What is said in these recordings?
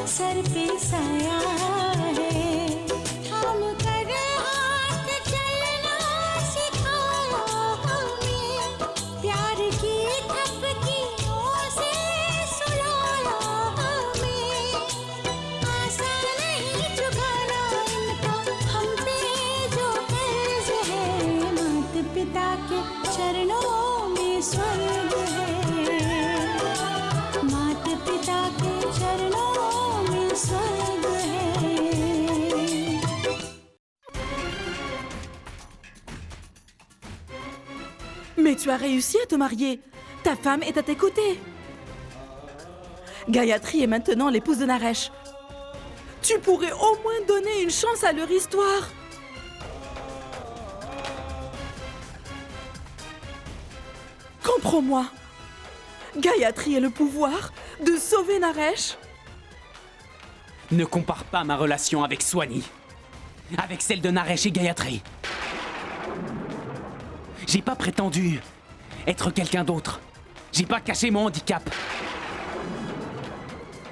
सर पे साया है, थाम कर हाथ चलना सिखाया हमें, प्यार की थपकियों से सुलाया हमें। आसान नहीं चुकाना इनका हम पे जो कर्ज है, माता पिता के चरणों में स्वर्ग है, माता पिता के चरणों में स्वर्ग है। Mais tu as réussi à te marier. Ta femme est à tes côtés. Gayatri est maintenant l'épouse de Naresh. Tu pourrais au moins donner une chance à leur histoire. Comprends-moi. Gayatri a le pouvoir de sauver Naresh. Ne compare pas ma relation avec Swani avec celle de Naresh et Gayatri. J'ai pas prétendu être quelqu'un d'autre. J'ai pas caché mon handicap.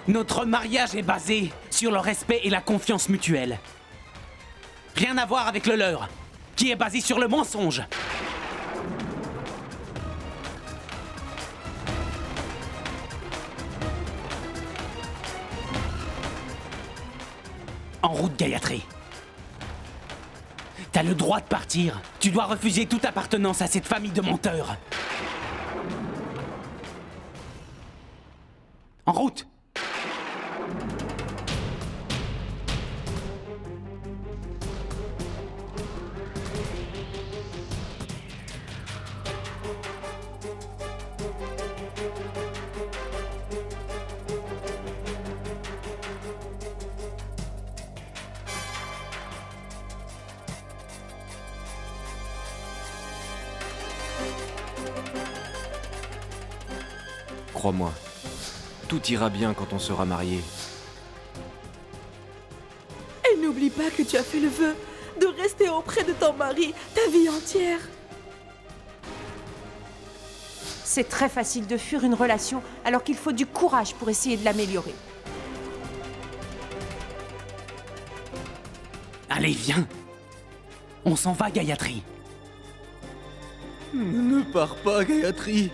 Notre mariage est basé sur le respect et la confiance mutuelle. Rien à voir avec le leur, qui est basé sur le mensonge. En route, Gayatri. T'as le droit de partir. Tu dois refuser toute appartenance à cette famille de menteurs. En route! Crois-moi, tout ira bien quand on sera mariés. Et n'oublie pas que tu as fait le vœu de rester auprès de ton mari ta vie entière. C'est très facile de fuir une relation alors qu'il faut du courage pour essayer de l'améliorer. Allez, viens. On s'en va, Gayatri. Ne pars pas, Gayatri.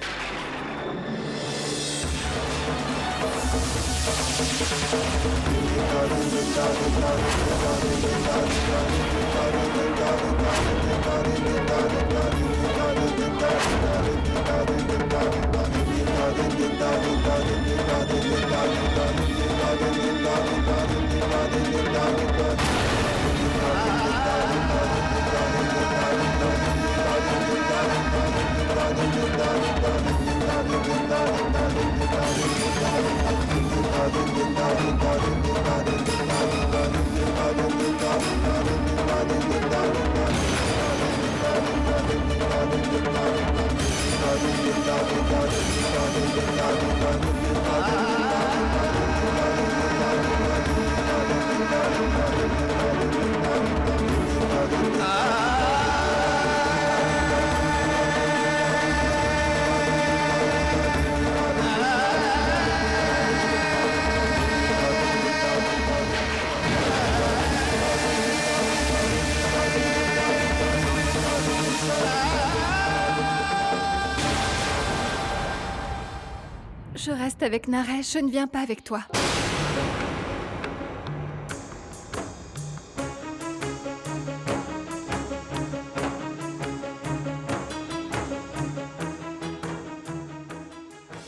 Je reste avec Naresh, je ne viens pas avec toi.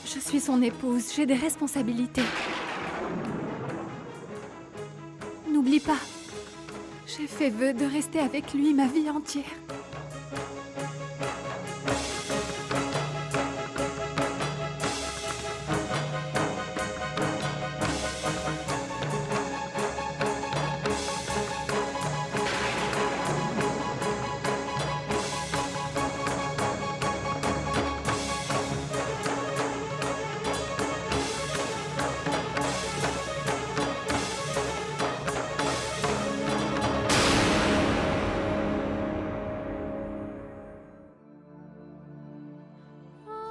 Je suis son épouse, j'ai des responsabilités. N'oublie pas, j'ai fait vœu de rester avec lui ma vie entière.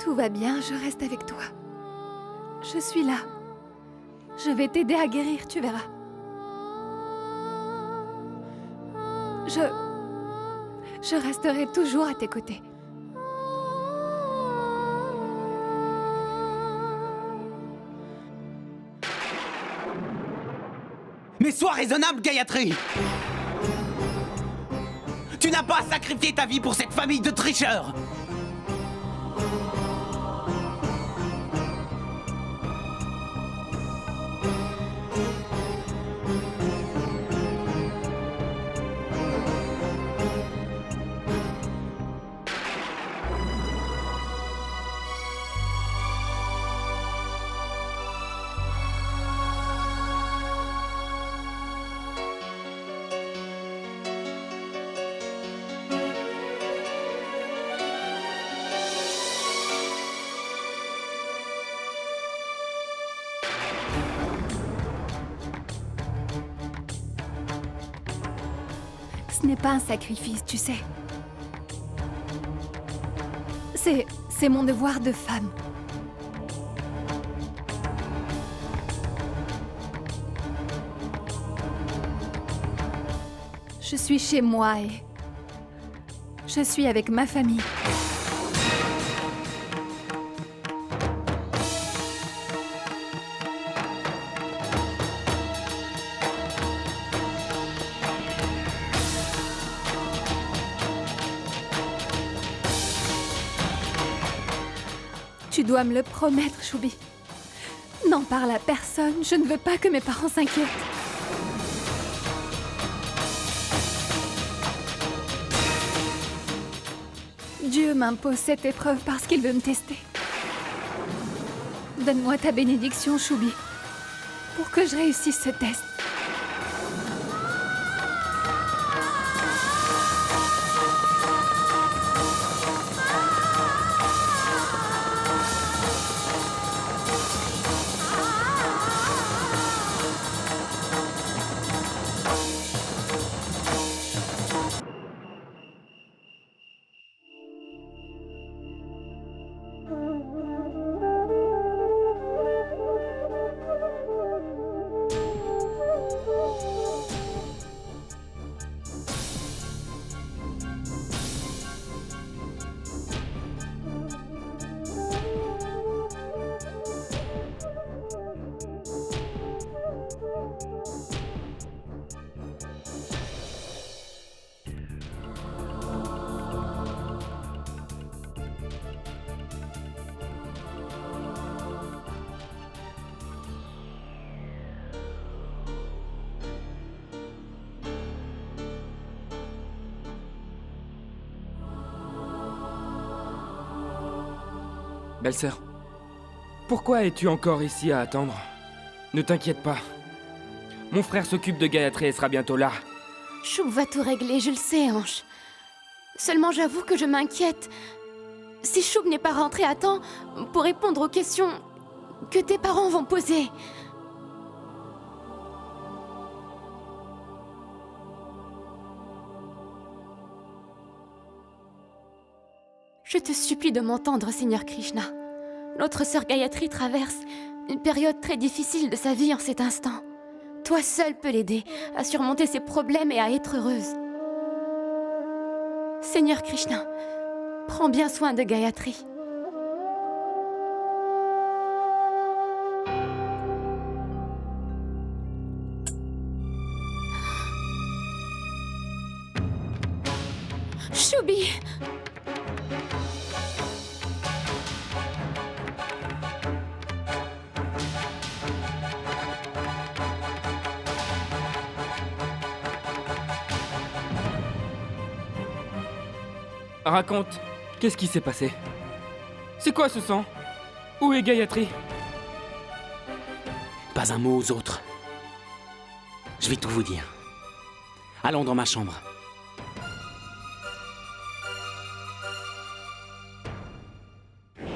Tout va bien, je reste avec toi. Je suis là. Je vais t'aider à guérir, tu verras. Je resterai toujours à tes côtés. Mais sois raisonnable, Gayatri! Tu n'as pas sacrifié ta vie pour cette famille de tricheurs! Ce n'est pas un sacrifice, tu sais. C'est mon devoir de femme. Je suis chez moi et je suis avec ma famille. Tu dois me le promettre, Choubi. N'en parle à personne, je ne veux pas que mes parents s'inquiètent. Dieu m'impose cette épreuve parce qu'il veut me tester. Donne-moi ta bénédiction, Choubi, pour que je réussisse ce test. Belle-sœur, pourquoi es-tu encore ici à attendre? Ne t'inquiète pas. Mon frère s'occupe de Gayatri et sera bientôt là. Choub va tout régler, je le sais, Ange. Seulement j'avoue que je m'inquiète. Si Choub n'est pas rentré à temps pour répondre aux questions que tes parents vont poser. Je te supplie de m'entendre, Seigneur Krishna. Notre sœur Gayatri traverse une période très difficile de sa vie en cet instant. Toi seul peux l'aider à surmonter ses problèmes et à être heureuse. Seigneur Krishna, prends bien soin de Gayatri. Choubi! Raconte, qu'est-ce qui s'est passé? C'est quoi ce sang? Où est Gayatri? Pas un mot aux autres. Je vais tout vous dire. Allons dans ma chambre.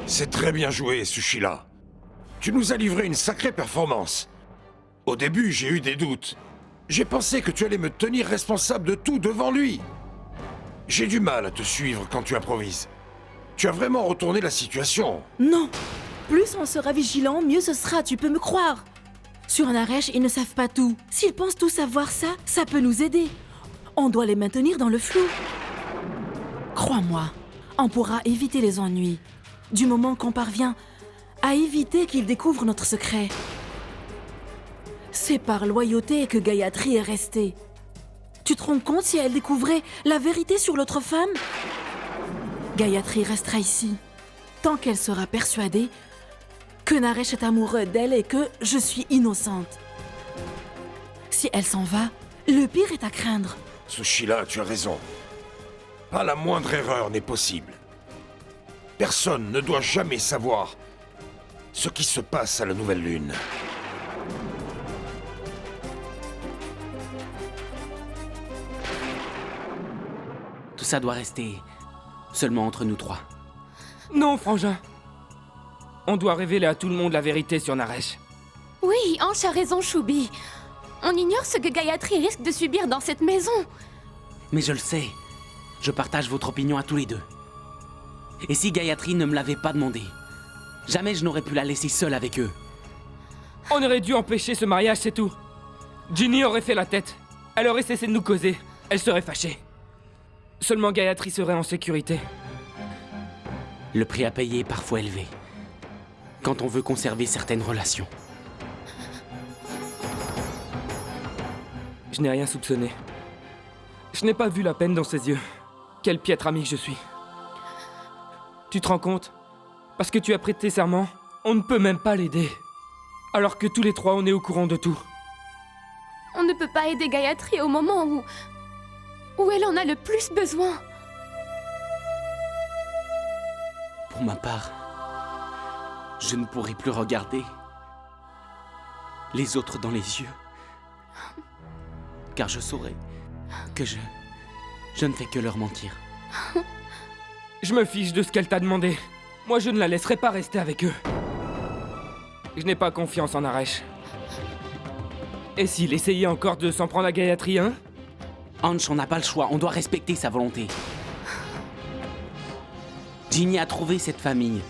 C'est très bien joué, Sushila. Tu nous as livré une sacrée performance. Au début, j'ai eu des doutes. J'ai pensé que tu allais me tenir responsable de tout devant lui. J'ai du mal à te suivre quand tu improvises. Tu as vraiment retourné la situation. Non. Plus on sera vigilant, mieux ce sera, tu peux me croire. Sur Naresh, ils ne savent pas tout. S'ils pensent tout savoir ça peut nous aider. On doit les maintenir dans le flou. Crois-moi, on pourra éviter les ennuis, du moment qu'on parvient à éviter qu'ils découvrent notre secret. C'est par loyauté que Gayatri est restée. Tu te rends compte si elle découvrait la vérité sur l'autre femme? Gayatri restera ici, tant qu'elle sera persuadée que Naresh est amoureux d'elle et que je suis innocente. Si elle s'en va, le pire est à craindre. Sushila, tu as raison. Pas la moindre erreur n'est possible. Personne ne doit jamais savoir ce qui se passe à la nouvelle lune. Tout ça doit rester seulement entre nous trois. Non, frangin. On doit révéler à tout le monde la vérité sur Naresh. Oui, Ange a raison, Choubi. On ignore ce que Gayatri risque de subir dans cette maison. Mais je le sais. Je partage votre opinion à tous les deux. Et si Gayatri ne me l'avait pas demandé, jamais je n'aurais pu la laisser seule avec eux. On aurait dû empêcher ce mariage, c'est tout. Ginny aurait fait la tête. Elle aurait cessé de nous causer. Elle serait fâchée. Seulement Gayatri serait en sécurité. Le prix à payer est parfois élevé, quand on veut conserver certaines relations. Je n'ai rien soupçonné. Je n'ai pas vu la peine dans ses yeux. Quel piètre ami que je suis. Tu te rends compte? Parce que tu as prêté serment, on ne peut même pas l'aider. Alors que tous les trois, on est au courant de tout. On ne peut pas aider Gayatri au moment où elle en a le plus besoin. Pour ma part, je ne pourrai plus regarder les autres dans les yeux. Car je saurai que je ne fais que leur mentir. Je me fiche de ce qu'elle t'a demandé. Moi, je ne la laisserai pas rester avec eux. Je n'ai pas confiance en Naresh. Et s'il essayait encore de s'en prendre à Gayatri, hein? Ange, on n'a pas le choix, on doit respecter sa volonté. Ginny a trouvé cette famille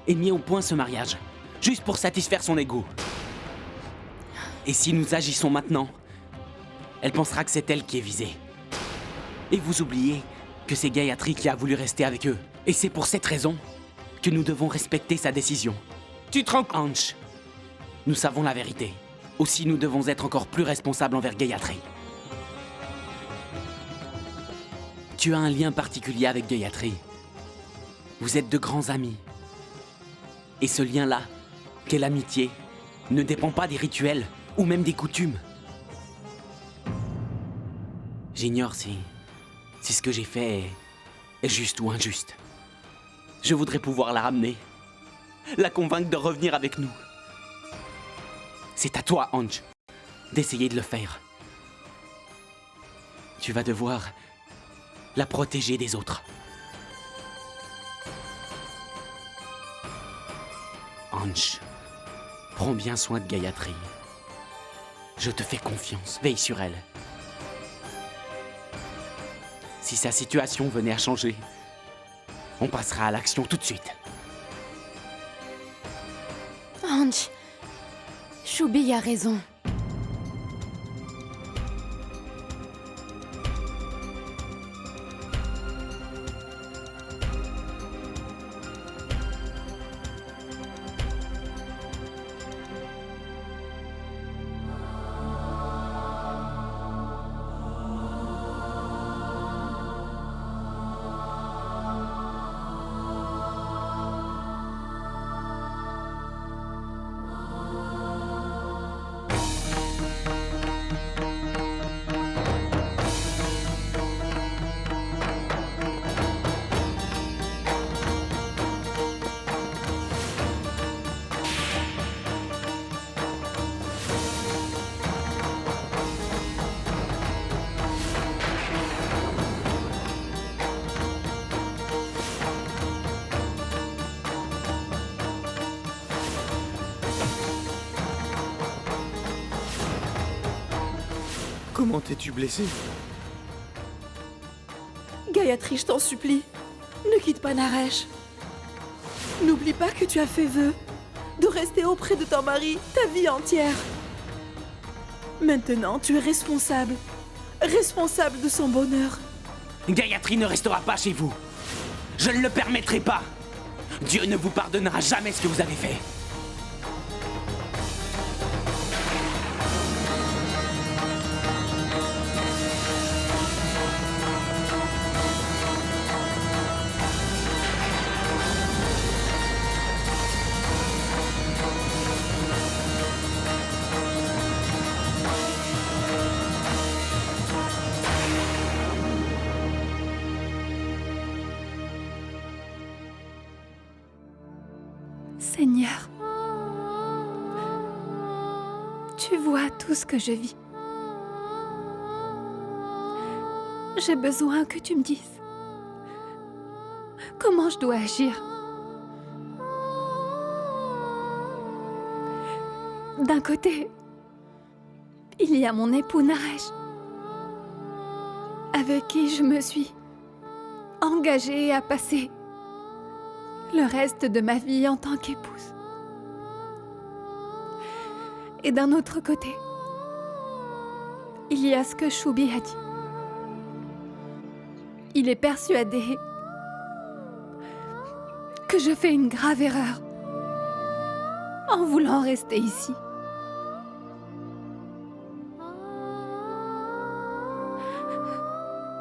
et mis au point ce mariage, juste pour satisfaire son ego. Et si nous agissons maintenant, elle pensera que c'est elle qui est visée. Et vous oubliez que c'est Gayatri qui a voulu rester avec eux. Et c'est pour cette raison que nous devons respecter sa décision. Tu te rends compte? Ange, nous savons la vérité. Aussi, nous devons être encore plus responsables envers Gayatri. Tu as un lien particulier avec Gayatri. Vous êtes de grands amis. Et ce lien-là, qu'est l'amitié, ne dépend pas des rituels ou même des coutumes. J'ignore si ce que j'ai fait est juste ou injuste. Je voudrais pouvoir la ramener, la convaincre de revenir avec nous. C'est à toi, Ange, d'essayer de le faire. Tu vas devoir la protéger des autres. Ange, prends bien soin de Gayatri. Je te fais confiance, veille sur elle. Si sa situation venait à changer, on passera à l'action tout de suite. Ange, Choubi a raison. Comment t'es-tu blessé? Gayatri, je t'en supplie, ne quitte pas Naresh. N'oublie pas que tu as fait vœu de rester auprès de ton mari ta vie entière. Maintenant, tu es responsable. Responsable de son bonheur. Gayatri ne restera pas chez vous. Je ne le permettrai pas. Dieu ne vous pardonnera jamais ce que vous avez fait. Seigneur, tu vois tout ce que je vis. J'ai besoin que tu me dises comment je dois agir. D'un côté, il y a mon époux Naresh, avec qui je me suis engagée à passer le reste de ma vie en tant qu'épouse. Et d'un autre côté, il y a ce que Shubi a dit. Il est persuadé que je fais une grave erreur en voulant rester ici.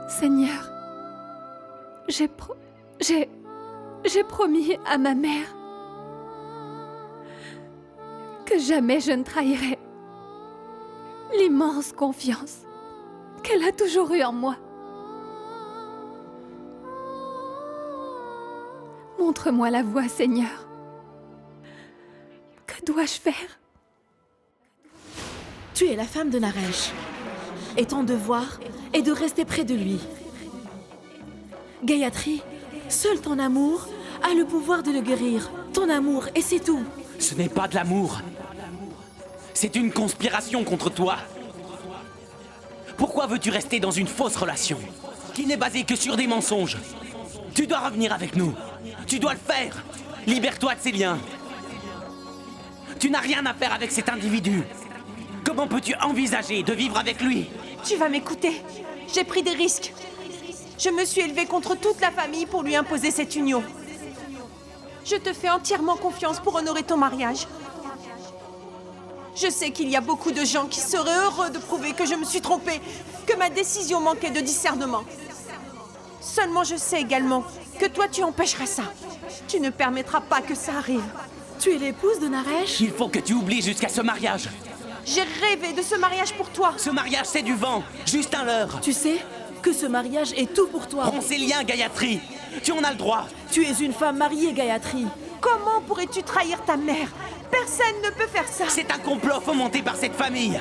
Seigneur, j'ai promis à ma mère que jamais je ne trahirai l'immense confiance qu'elle a toujours eue en moi. Montre-moi la voie, Seigneur. Que dois-je faire? Tu es la femme de Naresh. Et ton devoir est de rester près de lui. Gayatri, seul ton amour a le pouvoir de le guérir. Ton amour, et c'est tout. Ce n'est pas de l'amour. C'est une conspiration contre toi. Pourquoi veux-tu rester dans une fausse relation qui n'est basée que sur des mensonges? Tu dois revenir avec nous. Tu dois le faire. Libère-toi de ces liens. Tu n'as rien à faire avec cet individu. Comment peux-tu envisager de vivre avec lui? Tu vas m'écouter. J'ai pris des risques. Je me suis élevée contre toute la famille pour lui imposer cette union. Je te fais entièrement confiance pour honorer ton mariage. Je sais qu'il y a beaucoup de gens qui seraient heureux de prouver que je me suis trompée, que ma décision manquait de discernement. Seulement je sais également que toi tu empêcheras ça. Tu ne permettras pas que ça arrive. Tu es l'épouse de Naresh? Il faut que tu oublies jusqu'à ce mariage. J'ai rêvé de ce mariage pour toi. Ce mariage, c'est du vent, juste un leurre. Tu sais que ce mariage est tout pour toi. Prends ces liens, Gayatri. Tu en as le droit. Tu es une femme mariée, Gayatri. Comment pourrais-tu trahir ta mère? Personne ne peut faire ça. C'est un complot fomenté par cette famille.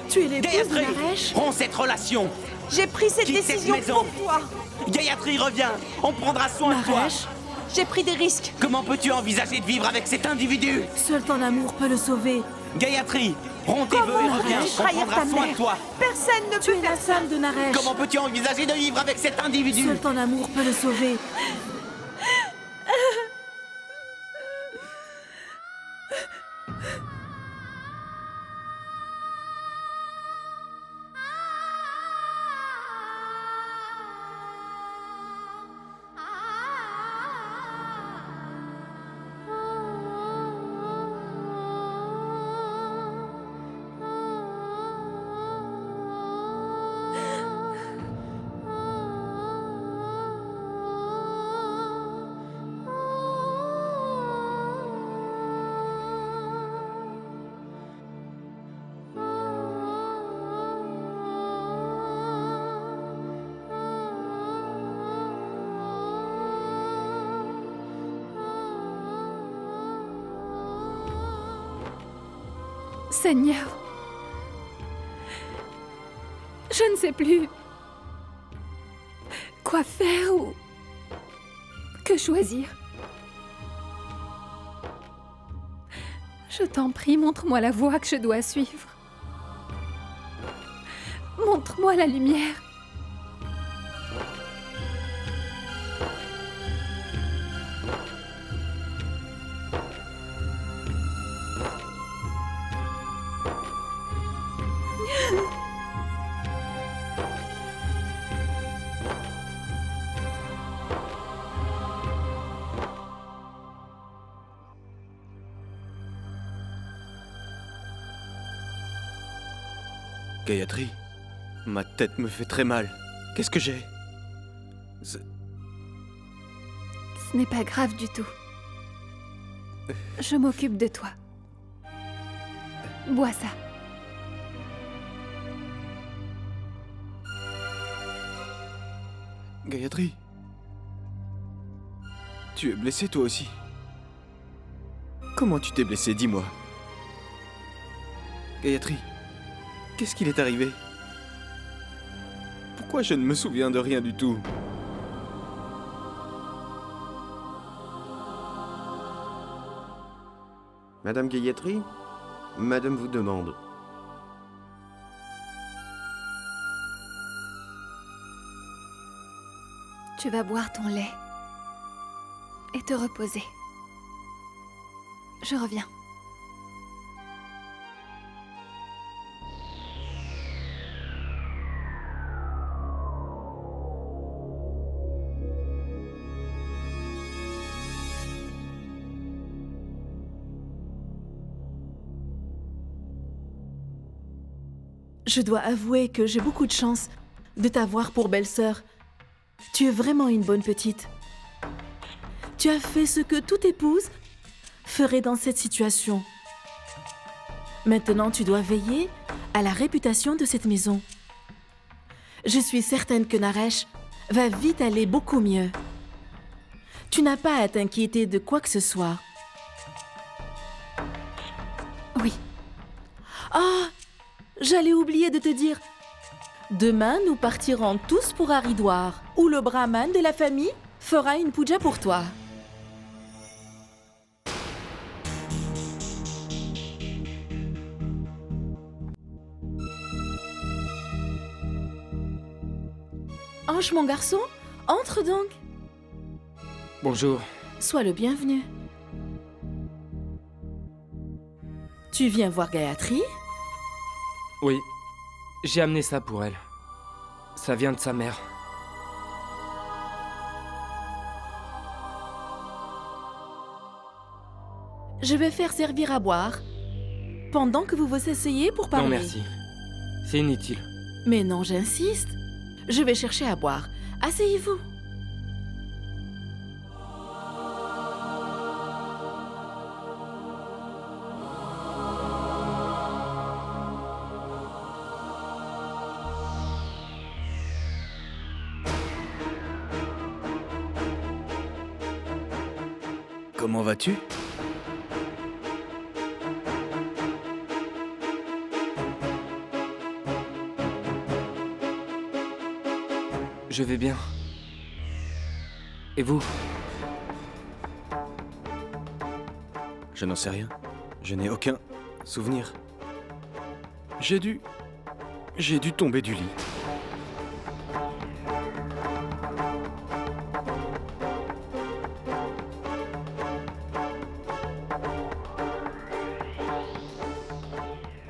Tu es l'épouse de Gayatri, Naresh? prends cette relation. J'ai pris cette Quitte cette décision maison. pour toi. Gayatri, reviens. On prendra soin de toi. Naresh, J'ai pris des risques. Comment peux-tu envisager de vivre avec cet individu? seul ton amour peut le sauver. Gayatri, romps tes vœux et Comment reviens. pourrais-je On trahir prendra ta soin de mère? toi. Personne ne Tu peut es la faire ça. femme de Naresh. Comment peux-tu envisager de vivre avec cet individu? Seul ton amour peut le sauver. Seigneur, je ne sais plus quoi faire ou que choisir. Je t'en prie, montre-moi la voie que je dois suivre. Montre-moi la lumière. Gayatri, ma tête me fait très mal. Qu'est-ce que j'ai? Ce n'est pas grave du tout. Je m'occupe de toi. Bois ça. Gayatri, tu es blessée toi aussi. Comment tu t'es blessée, dis-moi. Gayatri, qu'est-ce qu'il est arrivé? Pourquoi je ne me souviens de rien du tout? Madame Gayatri, Madame vous demande. Tu vas boire ton lait et te reposer. Je reviens. Je dois avouer que j'ai beaucoup de chance de t'avoir pour belle-sœur. Tu es vraiment une bonne petite. Tu as fait ce que toute épouse ferait dans cette situation. Maintenant, tu dois veiller à la réputation de cette maison. Je suis certaine que Naresh va vite aller beaucoup mieux. Tu n'as pas à t'inquiéter de quoi que ce soit. Oui. Ah, j'allais oublier de te dire. Demain, nous partirons tous pour Haridwar, où le brahman de la famille fera une puja pour toi. Ange, mon garçon, entre donc. Bonjour. Sois le bienvenu. Tu viens voir Gayatri? Oui, j'ai amené ça pour elle. Ça vient de sa mère. Je vais faire servir à boire pendant que vous vous asseyez pour parler. Non, merci. C'est inutile. Mais non, j'insiste. Je vais chercher à boire. Asseyez-vous. Comment vas-tu? Je vais bien. Et vous? Je n'en sais rien. Je n'ai aucun souvenir. J'ai dû tomber du lit.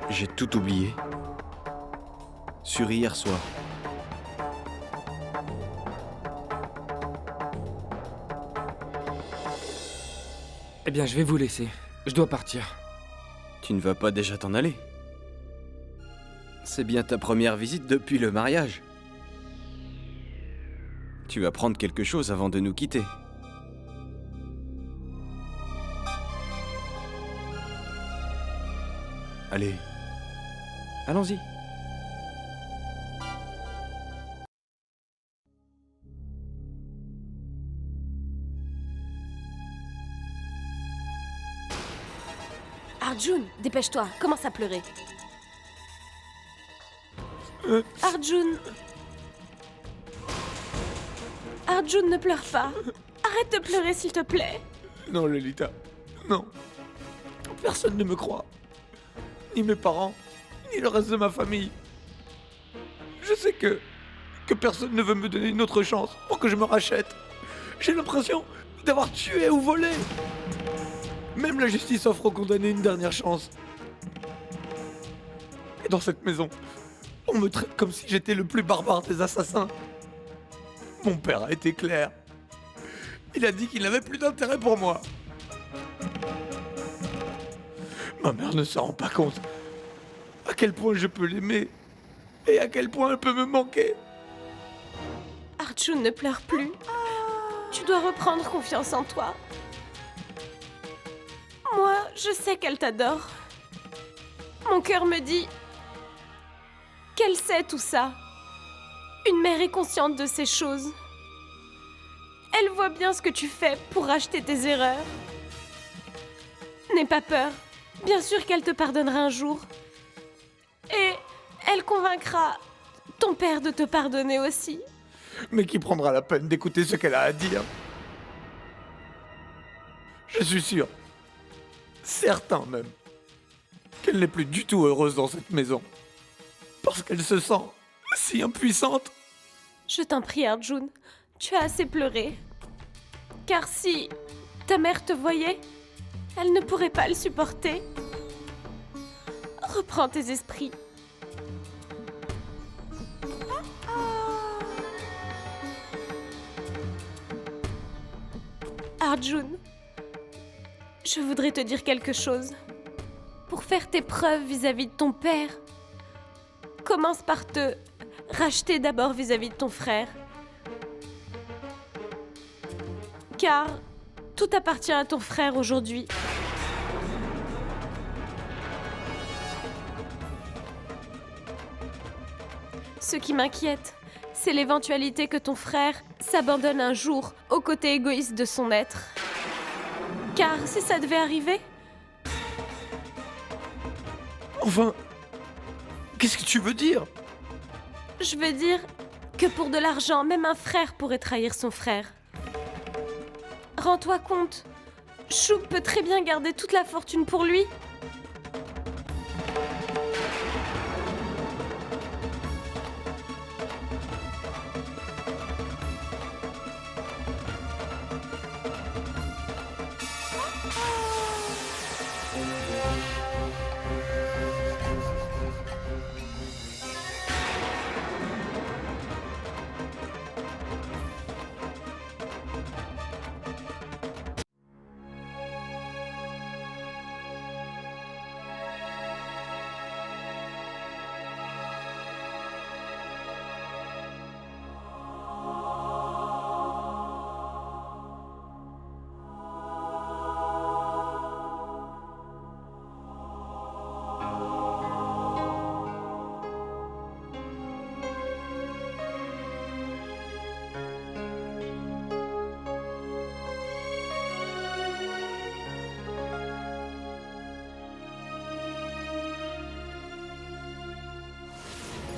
J'ai tout oublié. Sur hier soir. Eh bien, je vais vous laisser. Je dois partir. Tu ne vas pas déjà t'en aller? C'est bien ta première visite depuis le mariage. Tu vas prendre quelque chose avant de nous quitter. Allez, allons-y. Arjun, dépêche-toi, commence à pleurer. Arjun. Arjun, ne pleure pas. Arrête de pleurer, s'il te plaît. Non, Lolita. Non. Personne ne me croit. Ni mes parents, ni le reste de ma famille. Je sais que personne ne veut me donner une autre chance pour que je me rachète. J'ai l'impression d'avoir tué ou volé. Même la justice offre aux condamnés une dernière chance. Et dans cette maison, on me traite comme si j'étais le plus barbare des assassins. Mon père a été clair. Il a dit qu'il n'avait plus d'intérêt pour moi. Ma mère ne se rend pas compte à quel point je peux l'aimer Et à quel point elle peut me manquer. Arjun, ne pleure plus. Tu dois reprendre confiance en toi. Moi, je sais qu'elle t'adore. Mon cœur me dit qu'elle sait tout ça. Une mère est consciente de ces choses. Elle voit bien ce que tu fais pour racheter tes erreurs. N'aie pas peur. Bien sûr qu'elle te pardonnera un jour. Et elle convaincra ton père de te pardonner aussi. Mais qui prendra la peine d'écouter ce qu'elle a à dire? Je suis sûr, certain même, qu'elle n'est plus du tout heureuse dans cette maison. Parce qu'elle se sent si impuissante. Je t'en prie, Arjun, tu as assez pleuré. Car si ta mère te voyait, elle ne pourrait pas le supporter. Reprends tes esprits. Arjun, je voudrais te dire quelque chose. Pour faire tes preuves vis-à-vis de ton père, commence par te racheter d'abord vis-à-vis de ton frère. Car tout appartient à ton frère aujourd'hui. Ce qui m'inquiète, c'est l'éventualité que ton frère s'abandonne un jour au côté égoïste de son être. Car si ça devait arriver... Enfin, qu'est-ce que tu veux dire? Je veux dire que pour de l'argent, même un frère pourrait trahir son frère. Rends-toi compte, Chou peut très bien garder toute la fortune pour lui.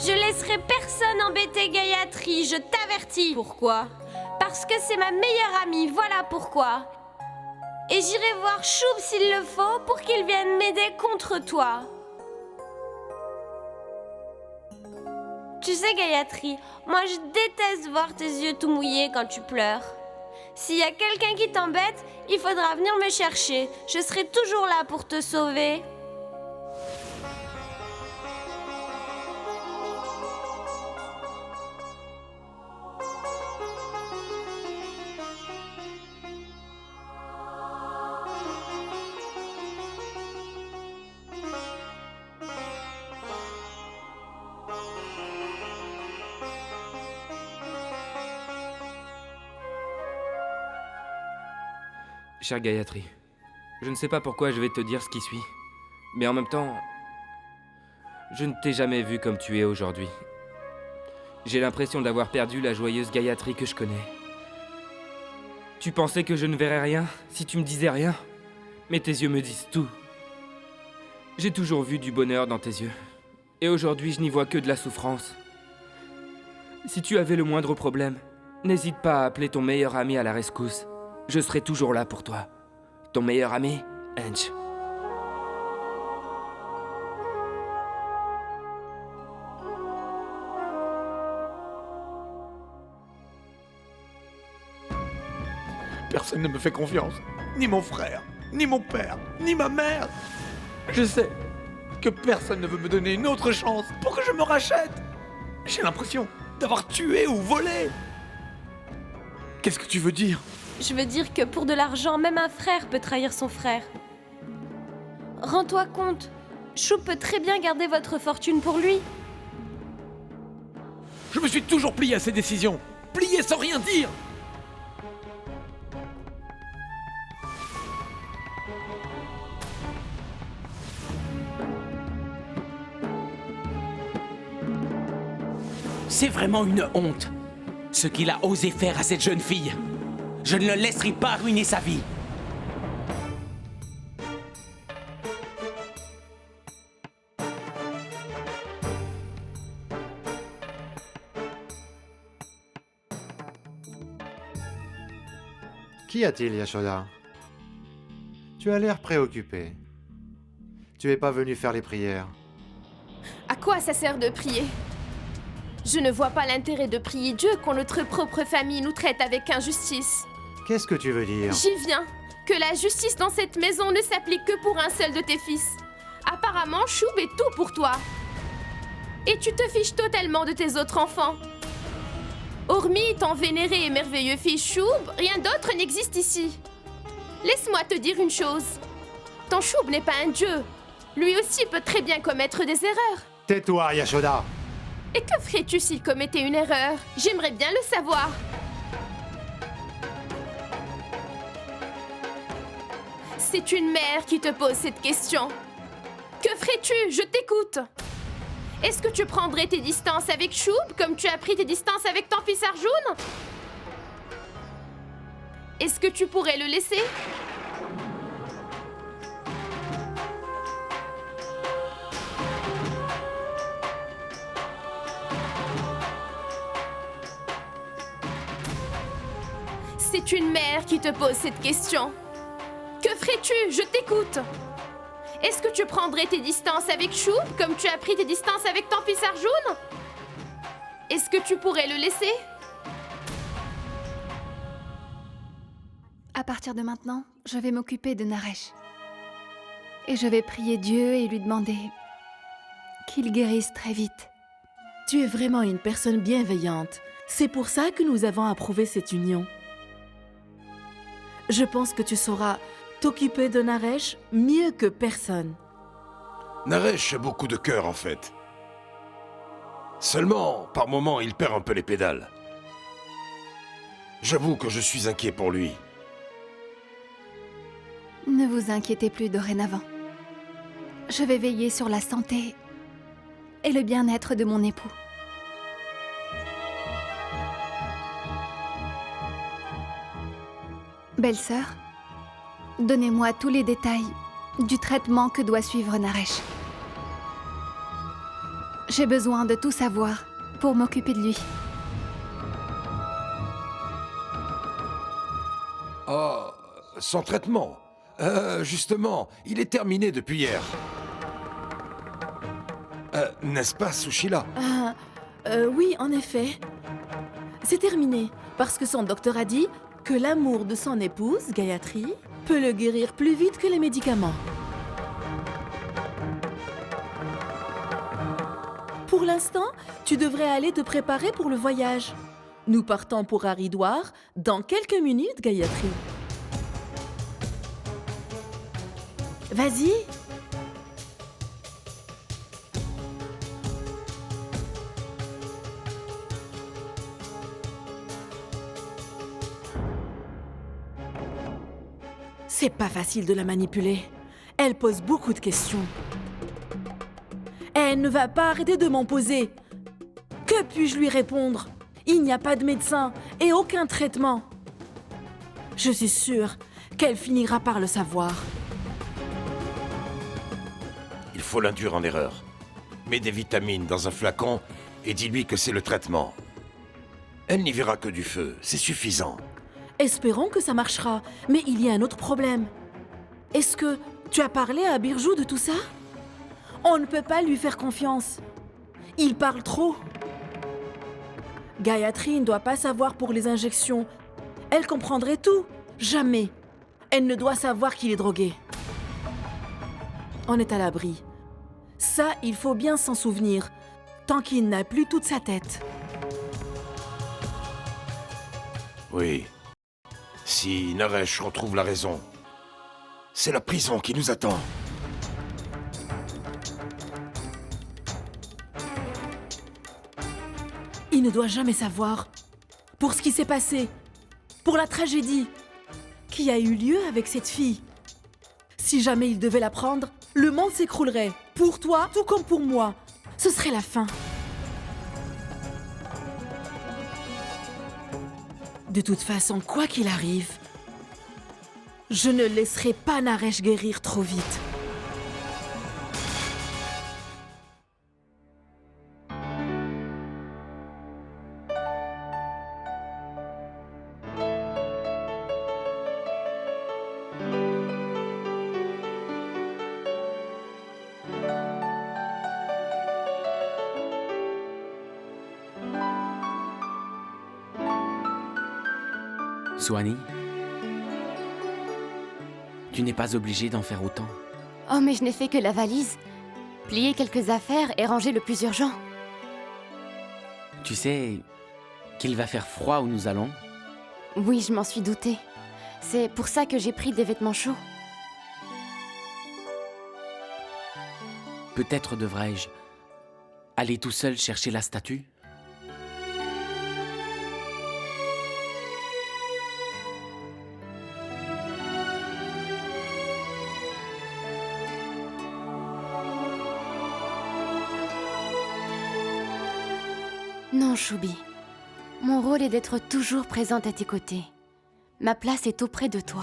Je laisserai personne embêter Gayatri, je t'avertis. Pourquoi? Parce que c'est ma meilleure amie, voilà pourquoi. Et j'irai voir Choub s'il le faut pour qu'il vienne m'aider contre toi. Tu sais Gayatri, moi je déteste voir tes yeux tout mouillés quand tu pleures. S'il y a quelqu'un qui t'embête, il faudra venir me chercher. Je serai toujours là pour te sauver. Chère Gayatri, je ne sais pas pourquoi je vais te dire ce qui suit, mais en même temps, je ne t'ai jamais vu comme tu es aujourd'hui. J'ai l'impression d'avoir perdu la joyeuse Gayatri que je connais. Tu pensais que je ne verrais rien si tu me disais rien, mais tes yeux me disent tout. J'ai toujours vu du bonheur dans tes yeux, et aujourd'hui je n'y vois que de la souffrance. Si tu avais le moindre problème, n'hésite pas à appeler ton meilleur ami à la rescousse. Je serai toujours là pour toi. Ton meilleur ami, Ange. Personne ne me fait confiance. Ni mon frère, ni mon père, ni ma mère. Je sais que personne ne veut me donner une autre chance pour que je me rachète. J'ai l'impression d'avoir tué ou volé. Qu'est-ce que tu veux dire? Je veux dire que pour de l'argent, même un frère peut trahir son frère. Rends-toi compte, Chou peut très bien garder votre fortune pour lui. Je me suis toujours plié à ses décisions. Plié sans rien dire. C'est vraiment une honte, ce qu'il a osé faire à cette jeune fille. Je ne le laisserai pas ruiner sa vie. Qu'y a-t-il, Yashoda? Tu as l'air préoccupé. Tu es pas venu faire les prières. À quoi ça sert de prier? Je ne vois pas l'intérêt de prier Dieu quand notre propre famille nous traite avec injustice. Qu'est-ce que tu veux dire? J'y viens. Que la justice dans cette maison ne s'applique que pour un seul de tes fils. Apparemment, Choub est tout pour toi. Et tu te fiches totalement de tes autres enfants. Hormis ton vénéré et merveilleux fils Choub, rien d'autre n'existe ici. Laisse-moi te dire une chose. Ton Choub n'est pas un dieu. Lui aussi peut très bien commettre des erreurs. Tais-toi, Yashoda! Et que ferais-tu s'il commettait une erreur? J'aimerais bien le savoir. C'est une mère qui te pose cette question. Que ferais-tu? Je t'écoute. Est-ce que tu prendrais tes distances avec Choub comme tu as pris tes distances avec ton fils Arjun? Est-ce que tu pourrais le laisser? C'est une mère qui te pose cette question. Que ferais-tu? Je t'écoute. Est-ce que tu prendrais tes distances avec Choub comme tu as pris tes distances avec ton fils Arjun? Est-ce que tu pourrais le laisser? À partir de maintenant, je vais m'occuper de Naresh. Et je vais prier Dieu et lui demander qu'il guérisse très vite. Tu es vraiment une personne bienveillante. C'est pour ça que nous avons approuvé cette union. Je pense que tu sauras t'occuper de Naresh mieux que personne. Naresh a beaucoup de cœur, en fait. Seulement, par moments, il perd un peu les pédales. J'avoue que je suis inquiet pour lui. Ne vous inquiétez plus dorénavant. Je vais veiller sur la santé et le bien-être de mon époux. Belle-sœur, donnez-moi tous les détails du traitement que doit suivre Naresh. J'ai besoin de tout savoir pour m'occuper de lui. Oh, son traitement. Justement, il est terminé depuis hier. N'est-ce pas, Sushila? Oui, en effet. C'est terminé, parce que son docteur a dit que l'amour de son épouse, Gayatri, peut le guérir plus vite que les médicaments. Pour l'instant, tu devrais aller te préparer pour le voyage. Nous partons pour Haridwar dans quelques minutes, Gayatri. Vas-y. C'est pas facile de la manipuler. Elle pose beaucoup de questions. Elle ne va pas arrêter de m'en poser. Que puis-je lui répondre? Il n'y a pas de médecin et aucun traitement. Je suis sûre qu'elle finira par le savoir. Il faut l'induire en erreur. Mets des vitamines dans un flacon et dis-lui que c'est le traitement. Elle n'y verra que du feu, c'est suffisant. Espérons que ça marchera, mais il y a un autre problème. Est-ce que tu as parlé à Birju de tout ça? On ne peut pas lui faire confiance. Il parle trop. Gayatri ne doit pas savoir pour les injections. Elle comprendrait tout. Jamais. Elle ne doit savoir qu'il est drogué. On est à l'abri. Ça, il faut bien s'en souvenir, tant qu'il n'a plus toute sa tête. Oui. Si Naresh retrouve la raison, c'est la prison qui nous attend. Il ne doit jamais savoir. Pour ce qui s'est passé. Pour la tragédie qui a eu lieu avec cette fille. Si jamais il devait l'apprendre, le monde s'écroulerait. Pour toi, tout comme pour moi. Ce serait la fin. De toute façon, quoi qu'il arrive, je ne laisserai pas Naresh guérir trop vite. Suhani, tu n'es pas obligé d'en faire autant. Oh, mais je n'ai fait que la valise. Plier quelques affaires et ranger le plus urgent. Tu sais qu'il va faire froid où nous allons? Oui, je m'en suis doutée. C'est pour ça que j'ai pris des vêtements chauds. Peut-être devrais-je aller tout seul chercher la statue? Non, Choubi. Mon rôle est d'être toujours présente à tes côtés. Ma place est auprès de toi.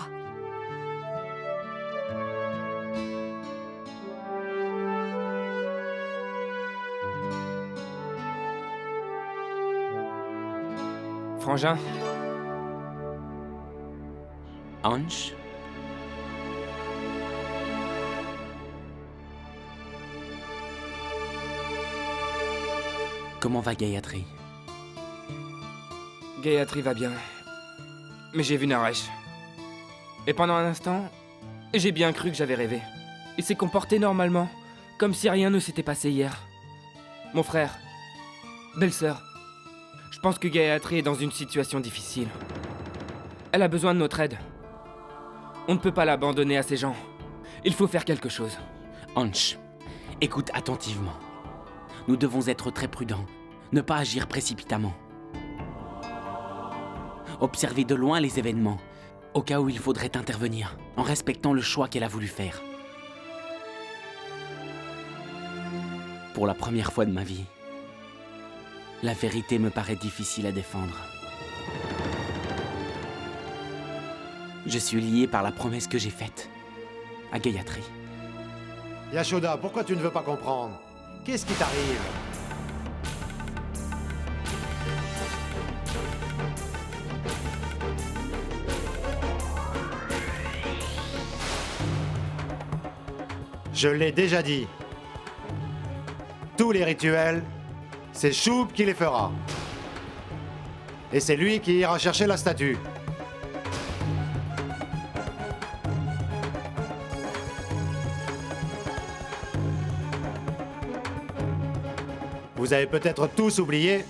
Frangin, Ansh? Comment va Gayatri? Gayatri va bien. Mais j'ai vu Naresh. Et pendant un instant, j'ai bien cru que j'avais rêvé. Il s'est comporté normalement, comme si rien ne s'était passé hier. Mon frère, belle-sœur, je pense que Gayatri est dans une situation difficile. Elle a besoin de notre aide. On ne peut pas l'abandonner à ces gens. Il faut faire quelque chose. Ansh, écoute attentivement. Nous devons être très prudents, ne pas agir précipitamment. Observer de loin les événements, au cas où il faudrait intervenir, en respectant le choix qu'elle a voulu faire. Pour la première fois de ma vie, la vérité me paraît difficile à défendre. Je suis lié par la promesse que j'ai faite à Gayatri. Yashoda, pourquoi tu ne veux pas comprendre? Qu'est-ce qui t'arrive? Je l'ai déjà dit. Tous les rituels, c'est Shub qui les fera. Et c'est lui qui ira chercher la statue. Vous avez peut-être tous oublié,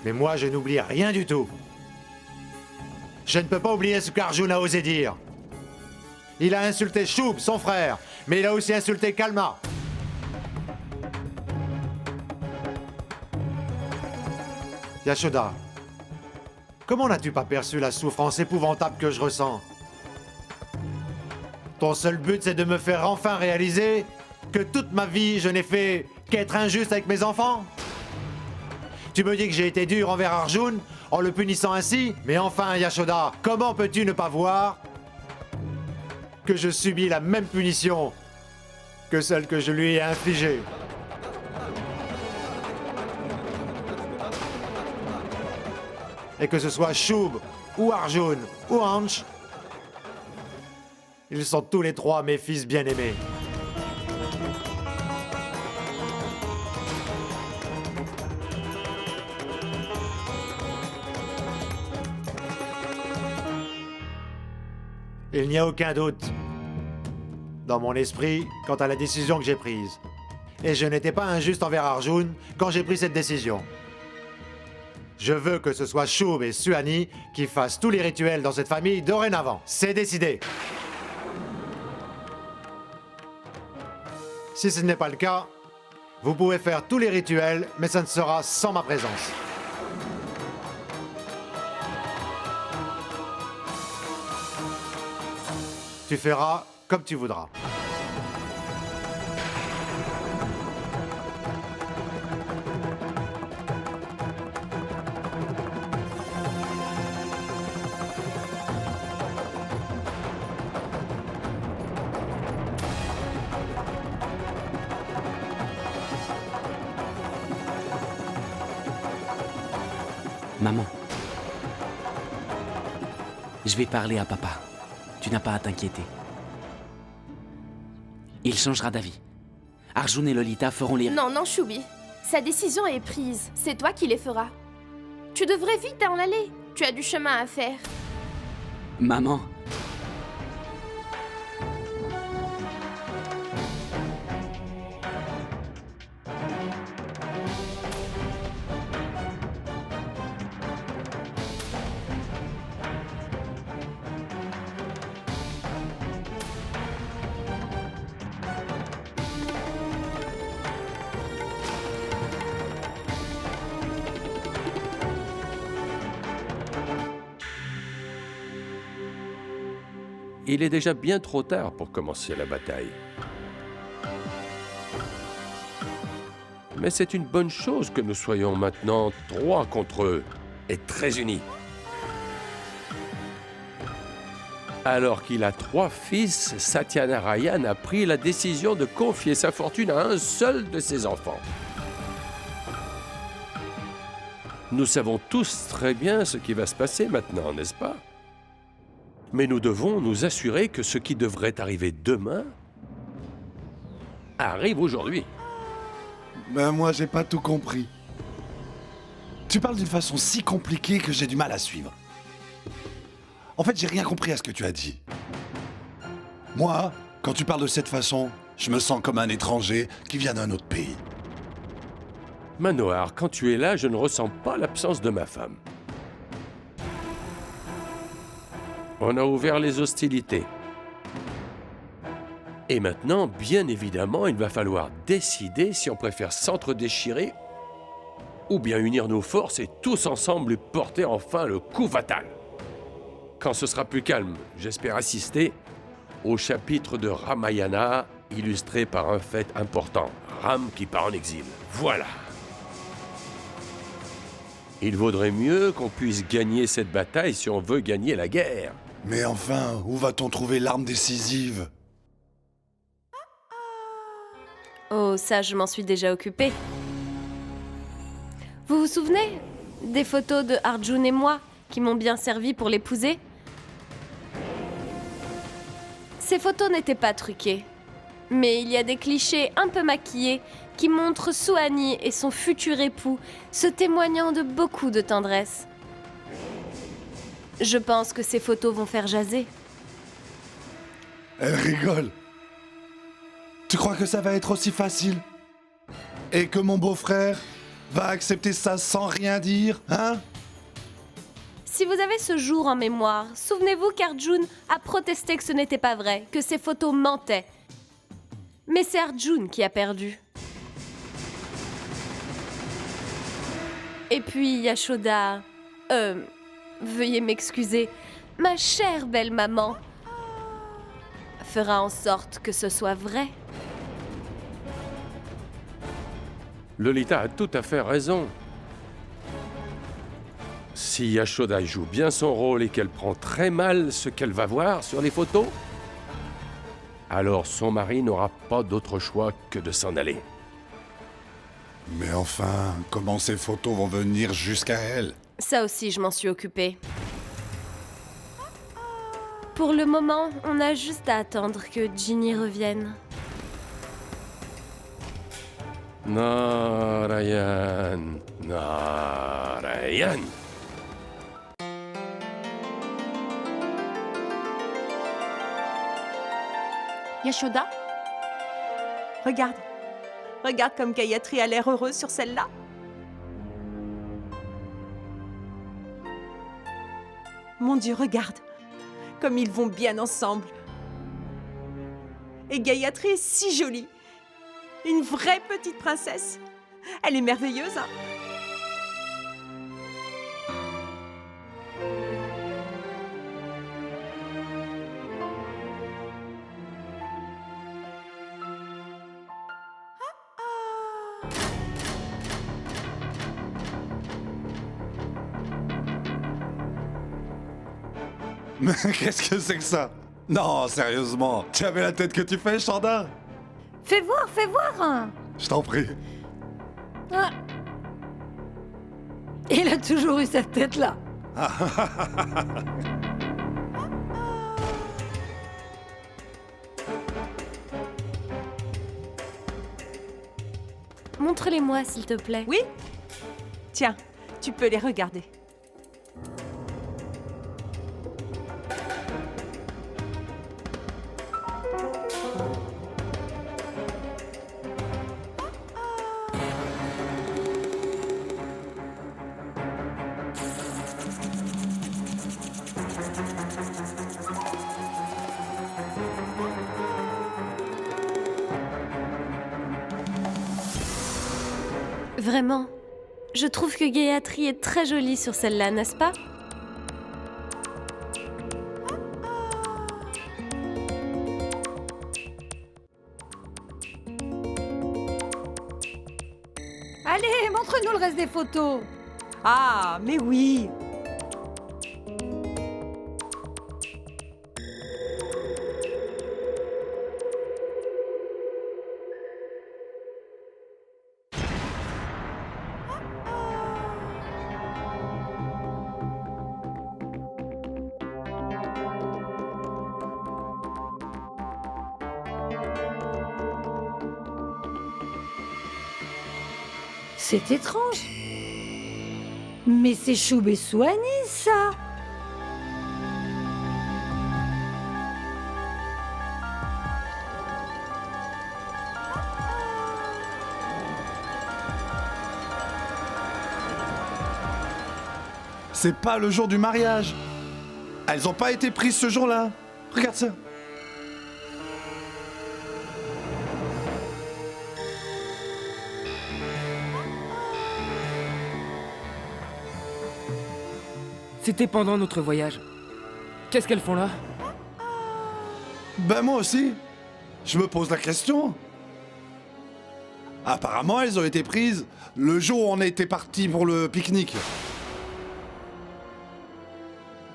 mais moi je n'oublie rien du tout. Je ne peux pas oublier ce qu'Arjun a osé dire. Il a insulté Shub, son frère, mais il a aussi insulté Kalma. Yashoda, comment n'as-tu pas perçu la souffrance épouvantable que je ressens? Ton seul but, c'est de me faire enfin réaliser que toute ma vie, je n'ai fait qu'être injuste avec mes enfants? Tu me dis que j'ai été dur envers Arjun en le punissant ainsi? Mais enfin, Yashoda, comment peux-tu ne pas voir que je subis la même punition que celle que je lui ai infligée? Et que ce soit Shub, ou Arjun, ou Ansh, ils sont tous les trois mes fils bien-aimés. Il n'y a aucun doute dans mon esprit quant à la décision que j'ai prise. Et je n'étais pas injuste envers Arjun quand j'ai pris cette décision. Je veux que ce soit Shub et Suhani qui fassent tous les rituels dans cette famille dorénavant. C'est décidé. Si ce n'est pas le cas, Vous pouvez faire tous les rituels, mais ça ne sera sans ma présence. Tu feras comme tu voudras. Maman. Je vais parler à papa. Tu n'as pas à t'inquiéter. Il changera d'avis. Arjun et Lolita feront les... Non, non, Choubi. Sa décision est prise. C'est toi qui les feras. Tu devrais vite en aller. Tu as du chemin à faire. Maman. Il est déjà bien trop tard pour commencer la bataille. Mais c'est une bonne chose que nous soyons maintenant 3 contre eux et très unis. Alors qu'il a 3 fils, Satyanarayan a pris la décision de confier sa fortune à un seul de ses enfants. Nous savons tous très bien ce qui va se passer maintenant, n'est-ce pas? Mais nous devons nous assurer que ce qui devrait arriver demain arrive aujourd'hui. Ben moi, j'ai pas tout compris. Tu parles d'une façon si compliquée que j'ai du mal à suivre. En fait, j'ai rien compris à ce que tu as dit. Moi, quand tu parles de cette façon, je me sens comme un étranger qui vient d'un autre pays. Manohar, quand tu es là, je ne ressens pas l'absence de ma femme. On a ouvert les hostilités. Et maintenant, bien évidemment, il va falloir décider si on préfère s'entre-déchirer ou bien unir nos forces et tous ensemble porter enfin le coup fatal. Quand ce sera plus calme, j'espère assister au chapitre de Ramayana illustré par un fait important, Ram qui part en exil. Voilà. Il vaudrait mieux qu'on puisse gagner cette bataille si on veut gagner la guerre. Mais enfin, où va-t-on trouver l'arme décisive? Oh, ça, je m'en suis déjà occupée. Vous vous souvenez des photos de Arjun et moi qui m'ont bien servi pour l'épouser? Ces photos n'étaient pas truquées. Mais il y a des clichés un peu maquillés qui montrent Suhani et son futur époux se témoignant de beaucoup de tendresse. Je pense que ces photos vont faire jaser. Elle rigole. Tu crois que ça va être aussi facile? Et que mon beau-frère va accepter ça sans rien dire, hein? Si vous avez ce jour en mémoire, souvenez-vous qu'Arjun a protesté que ce n'était pas vrai, que ces photos mentaient. Mais c'est Arjun qui a perdu. Et puis Yashoda... veuillez m'excuser, ma chère belle maman fera en sorte que ce soit vrai. Lolita a tout à fait raison. Si Yashoda joue bien son rôle et qu'elle prend très mal ce qu'elle va voir sur les photos, alors son mari n'aura pas d'autre choix que de s'en aller. Mais enfin, comment ces photos vont venir jusqu'à elle? Ça aussi, je m'en suis occupée. Pour le moment, on a juste à attendre que Ginny revienne. Narayan, Narayan. Yashoda? Regarde. Regarde comme Gayatri a l'air heureuse sur celle-là. Mon Dieu, regarde. Comme ils vont bien ensemble. Et Gayatri est si jolie. Une vraie petite princesse. Elle est merveilleuse, hein? Mais qu'est-ce que c'est que ça? Non, sérieusement, tu avais la tête que tu fais, Chanda? Fais voir, fais voir. Je t'en prie. Ah. Il a toujours eu cette tête-là. Montre-les-moi, s'il te plaît. Oui? Tiens, tu peux les regarder. Vraiment. Je trouve que Gayatri est très jolie sur celle-là, n'est-ce pas? Allez, montre-nous le reste des photos. Ah, mais oui! C'est étrange. Mais c'est Choub et Souani, ça. C'est pas le jour du mariage. Elles ont pas été prises ce jour-là. Regarde ça. C'était pendant notre voyage. Qu'est-ce qu'elles font là? Ben moi aussi. Je me pose la question. Apparemment, elles ont été prises le jour où on était partis pour le pique-nique.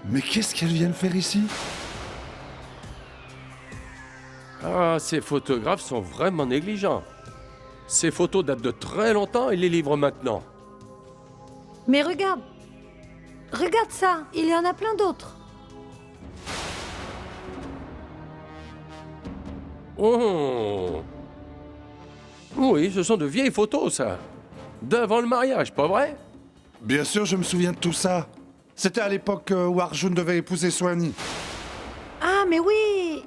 Mais qu'est-ce qu'elles viennent faire ici? Ah, ces photographes sont vraiment négligents. Ces photos datent de très longtemps et les livrent maintenant. Mais regarde. Regarde ça, il y en a plein d'autres. Oh! Oui, ce sont de vieilles photos, ça. D'avant le mariage, pas vrai? Bien sûr, je me souviens de tout ça. C'était à l'époque où Arjun devait épouser Souani. Ah, mais oui.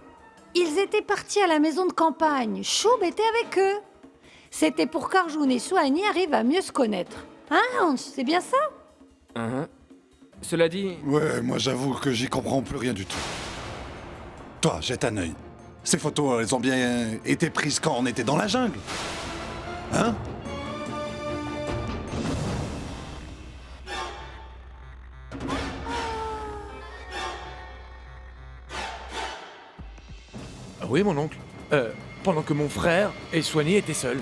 Ils étaient partis à la maison de campagne. Choub était avec eux. C'était pour qu'Arjun et Souani arrivent à mieux se connaître. Hein, Hans, c'est bien ça? Cela dit... Ouais, moi j'avoue que j'y comprends plus rien du tout. Toi, jette un œil. Ces photos, elles ont bien été prises quand on était dans la jungle. Hein? Ah oui, mon oncle. Pendant que mon frère et Soigny étaient seuls.